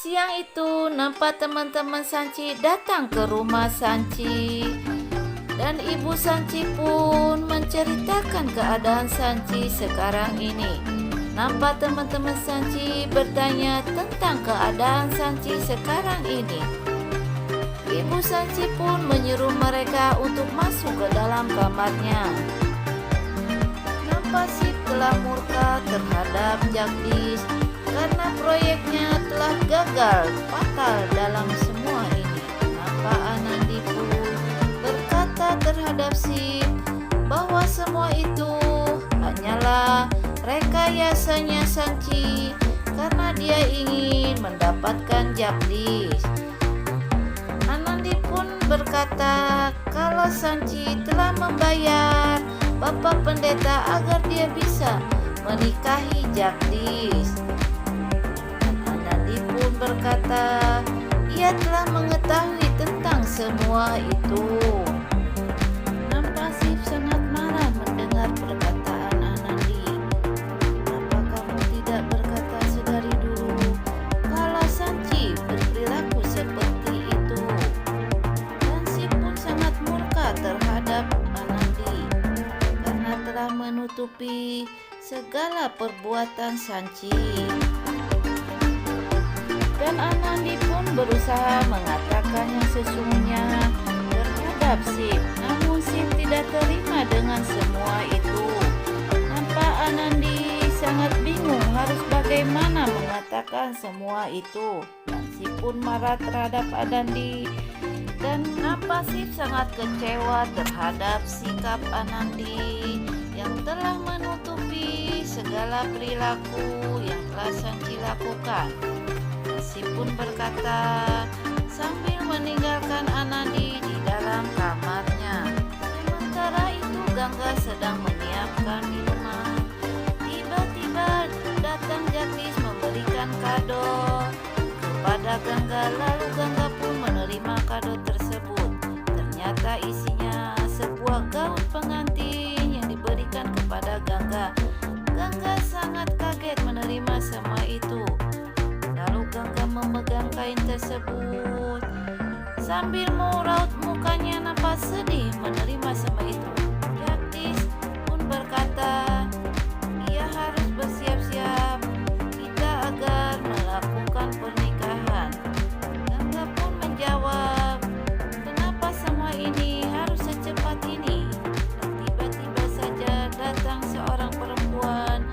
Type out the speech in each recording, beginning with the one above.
Siang itu nampak teman-teman Sanci datang ke rumah Sanci. Dan ibu Sanci pun menceritakan keadaan Sanci sekarang ini. Nampak teman-teman Sanci bertanya tentang keadaan Sanci sekarang ini. Ibu Sanci pun menyuruh mereka untuk masuk ke dalam kamarnya. Nampak Sip telah murka terhadap Jagdis karena proyeknya telah gagal fatal dalam semua ini. Nampak Anandi pun berkata terhadap Sip bahwa semua itu hanyalah rekayasanya Sanci karena dia ingin mendapatkan Jagdis. Anandi pun berkata kalau Sanci telah membayar Bapak Pendeta agar dia bisa menikahi Jagdis. Anandi pun berkata ia telah mengetahui tentang semua itu. Nampak Sip sangat marah mendengar perkataan Anandi. Kenapa kamu tidak berkata sedari dulu kalau Sanci berperilaku seperti itu? Dan Sip pun sangat murka terhadap Anandi karena telah menutupi segala perbuatan Sanci. Dan Anandi pun berusaha mengatakan yang sesungguhnya terhadap Sip, namun Sip tidak terima dengan semua itu. Nampak Anandi sangat bingung harus bagaimana mengatakan semua itu. Dan Sip pun marah terhadap Anandi. Dan nampak Sip sangat kecewa terhadap sikap Anandi yang telah menutupi segala perilaku yang telah Sanci lakukan. Sip pun berkata sambil meninggalkan Anandi di dalam kamarnya. Sementara itu Gangga sedang menyiapkan minuman. Tiba-tiba datang Jagdis memberikan kado kepada Gangga, lalu Gangga pun menerima kado tersebut. Ternyata isinya sebuah gaun pengantin yang diberikan kepada Gangga. Gangga sangat kaget menerima semua itu. Lalu Gangga memegang kain tersebut sambil meraut mukanya nampak sedih menerima semua itu. Jagdis pun berkata ia harus bersiap-siap kita agar melakukan pernikahan. Gangga pun menjawab, kenapa semua ini harus secepat ini? Dan tiba-tiba saja datang seorang perempuan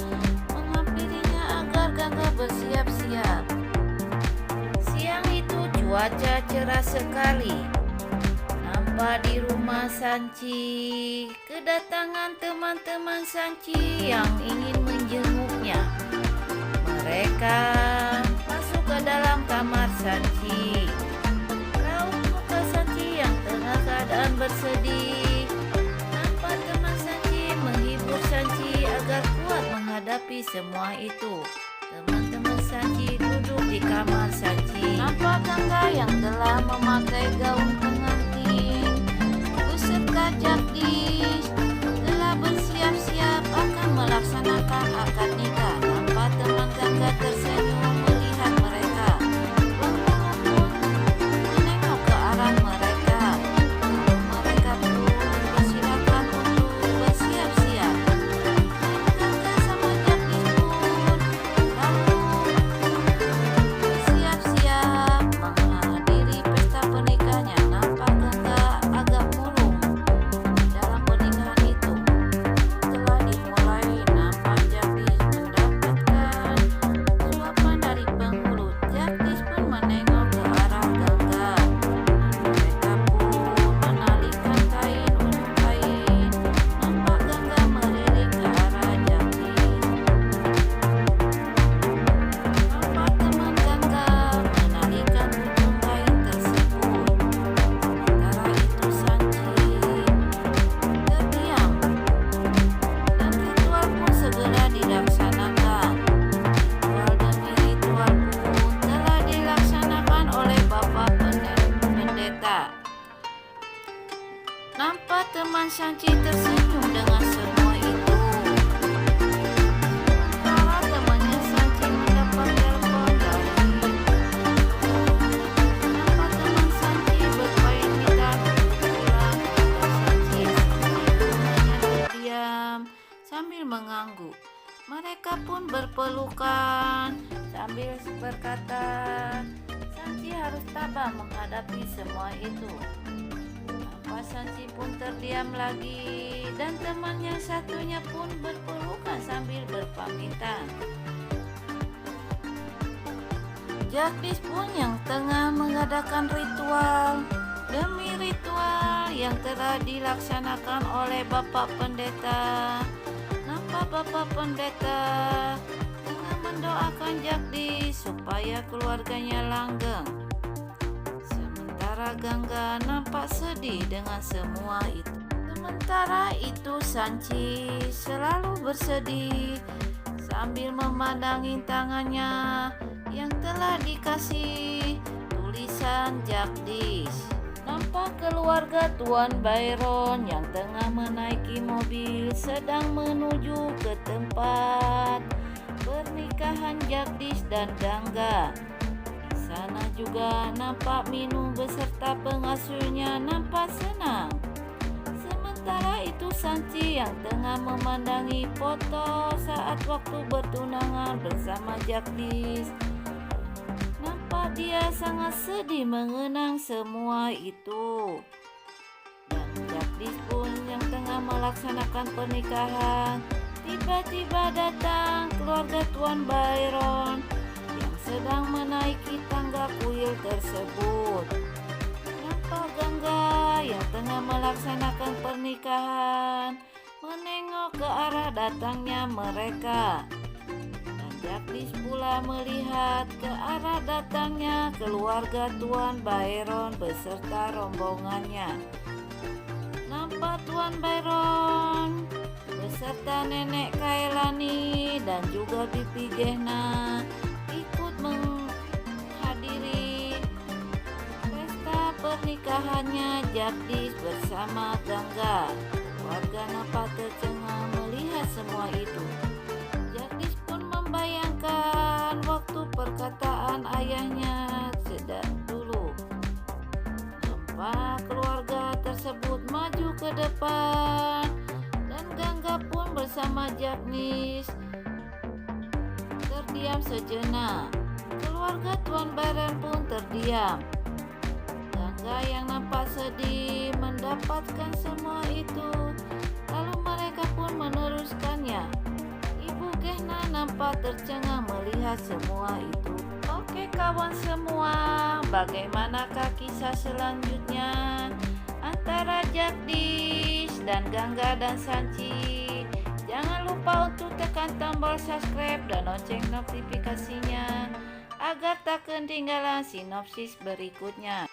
menghampirinya agar Gangga bersiap-siap. Cuaca cerah sekali. Nampak di rumah Sanci kedatangan teman-teman Sanci yang ingin menjenguknya. Mereka masuk ke dalam kamar Sanci. Raut muka Sanci yang tengah keadaan bersedih. Nampak teman Sanci menghibur Sanci agar kuat menghadapi semua itu. Teman-teman Sanci duduk di kamar Sanci. Nampak Gangga yang telah memakai gaun pengantin beserta Jagdis telah bersiap-siap akan melaksanakan akad nikah. Nampak teman Gangga tersenyum pun berpelukan sambil berkata, Sanci harus tabah menghadapi semua itu. Nampak Sanci pun terdiam lagi dan temannya satunya pun berpelukan sambil berpamitan. Jagdis pun yang tengah mengadakan ritual demi ritual yang telah dilaksanakan oleh Bapak Pendeta. Nampak Bapak Pendeta tengah mendoakan Jagdis supaya keluarganya langgeng. Sementara Gangga nampak sedih dengan semua itu. Sementara itu Sanci selalu bersedih sambil memandangi tangannya yang telah dikasih tulisan Jagdis. Nampak keluarga Tuan Byron yang tengah menaiki mobil sedang menuju ke tempat pernikahan Jagdis dan Gangga. Di sana juga nampak Minu beserta pengasuhnya nampak senang. Sementara itu Sanci yang tengah memandangi foto saat waktu bertunangan bersama Jagdis. Nampak dia sangat sedih mengenang semua itu. Dan Jagdis pun yang tengah melaksanakan pernikahan, tiba-tiba datang keluarga Tuan Byron yang sedang menaiki tangga kuil tersebut. Nampak Gangga yang tengah melaksanakan pernikahan menengok ke arah datangnya mereka. Jagdis pula melihat ke arah datangnya keluarga Tuan Byron beserta rombongannya. Nampak Tuan Byron beserta Nenek Kailani dan juga Bibi Gehna ikut menghadiri pesta pernikahannya Jagdis bersama Gangga. Warga nampak tercengang melihat semua itu. Bayangkan waktu perkataan ayahnya sejak dulu. Nampak keluarga tersebut maju ke depan dan Gangga pun bersama Jagdis terdiam sejenak. Keluarga Tuan Byron pun terdiam. Gangga yang nampak sedih mendapatkan semua itu, lalu mereka pun meneruskannya. Gehna nampak tercengang melihat semua itu. Oke kawan semua, bagaimanakah kisah selanjutnya antara Jagdis dan Gangga dan Sanci? Jangan lupa untuk tekan tombol subscribe dan lonceng notifikasinya agar tak ketinggalan sinopsis berikutnya.